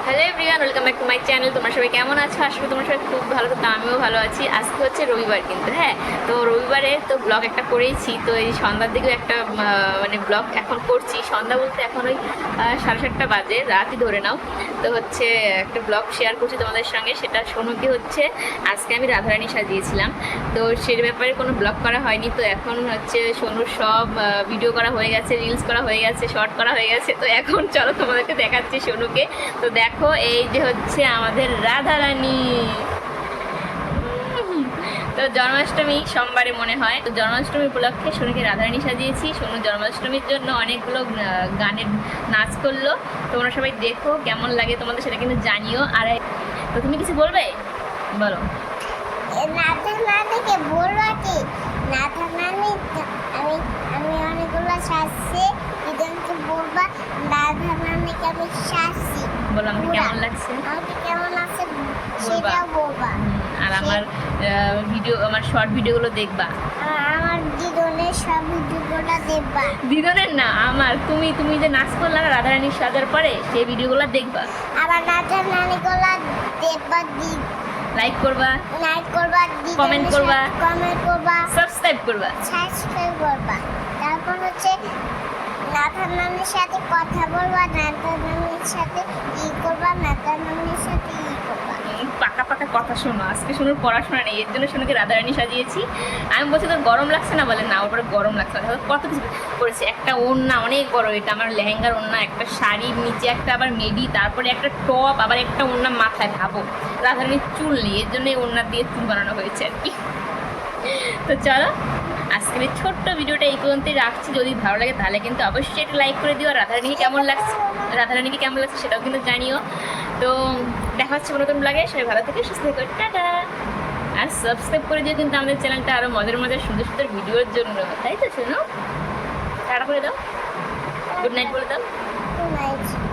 Hello everyone, welcome back to my channel. তোমরা সবাই কেমন আছো? আসলে তোমরা সবাই খুব ভালো, তো আমিও ভালো আছি। আজকে হচ্ছে রবিবার, কিন্তু হ্যাঁ, তো রবিবারে তো ব্লগ একটা করেইছি। তো এই সন্ধ্যার দিকেও একটা মানে ব্লগ এখন করছি। সন্ধ্যা বলতে এখন ওই 7:30 বাজে, রাতই ধরে নাও। তো হচ্ছে একটা ব্লগ শেয়ার করছি তোমাদের সঙ্গে। সেটা সোনুকে হচ্ছে আজকে আমি রাধারানী সাজিয়েছিলাম, তো সেই ব্যাপারে কোনো ব্লগ করা হয়নি। তো এখন হচ্ছে সোনুর সব ভিডিও করা হয়ে গেছে, রিলস করা হয়ে গেছে, শর্ট করা হয়ে গেছে। তো এখন চলো তোমাদেরকে দেখাচ্ছি সোনুকে। তো দেখো, এই যে হচ্ছে আমাদের রাধারানী। তো জন্মাষ্টমী সোমবারে মনে হয়, তো জন্মাষ্টমী উপলক্ষে সোনুকে রাধারানী সাজিয়েছি। সোনু জন্মাষ্টমীর জন্য অনেকগুলো গানের নাচ করলো। তোমরা সবাই দেখো কেমন লাগে তোমাদের, সেটা কিন্তু জানিও। আর তো তুমি কিছু বলবে, বলো। নাথানানিকে বলবো কি? নাথানানি আমি আমি অনেকগুলো সাজছি, দিদনকে বলবা নাথানানিকে আমি সাজছি। বলো আমাকে কেমন লাগছে, আমাকে কেমন আছে সেটাও বলবা। আর আমার ভিডিও, আমার শর্ট ভিডিওগুলো দেখবা। আমার দিদনের সব ভিডিওগুলো দেখবা। দিদনের না, আমার তুমি তুমি যে নাচ করলা না রাধারানীর সাজার পরে, সেই ভিডিওগুলো দেখবা। আবার নাথানানিগুলো দেখবা, লাইক করবা, কমেন্ট করবা, সাবস্ক্রাইব করবা। তারপর হচ্ছে নাথানানির সাথে কথা বলবা, নাথানানির সাথে নাথানানির সাথে করবা। পাকা পাকা কথা শোনো। আজকে শুনুর পড়াশোনা নেই, এর জন্য শুনুকে রাধারানী সাজিয়েছি। আমি বলছি তোর গরম লাগছে না, বলে না, ওর গরম লাগছে না। কত কিছু করেছি, একটা ওড়না অনেক বড়, এটা আমার লেহেঙ্গার ওড়না, একটা শাড়ির নিচে একটা আবার মেডি, তারপরে একটা টপ, আবার একটা ওড়না মাথায়। ভাবো, রাধারানীর চুল নেই, এর জন্য এই ওড়না দিয়ে চুল বানানো হয়েছে আর কি। তো চলো, আজকের এই ছোট্ট ভিডিওটা এই পর্যন্তই রাখছি। যদি ভালো লাগে তাহলে কিন্তু অবশ্যই একটা লাইক করে দিও। রাধারানীকে কেমন লাগছে সেটাও কিন্তু জানিও। তো দেখা হচ্ছে নতুন ব্লগে। সবাই ভালো থেকে সুস্থ থেকে টাটা। আর সাবস্ক্রাইব করে দিও কিন্তু আমাদের চ্যানেলটা আরও মজার সুন্দর সুন্দর ভিডিওর জন্য, তাই তো? শোনো, টাটা করে দাও, গুড নাইট বলে দাও। Good night.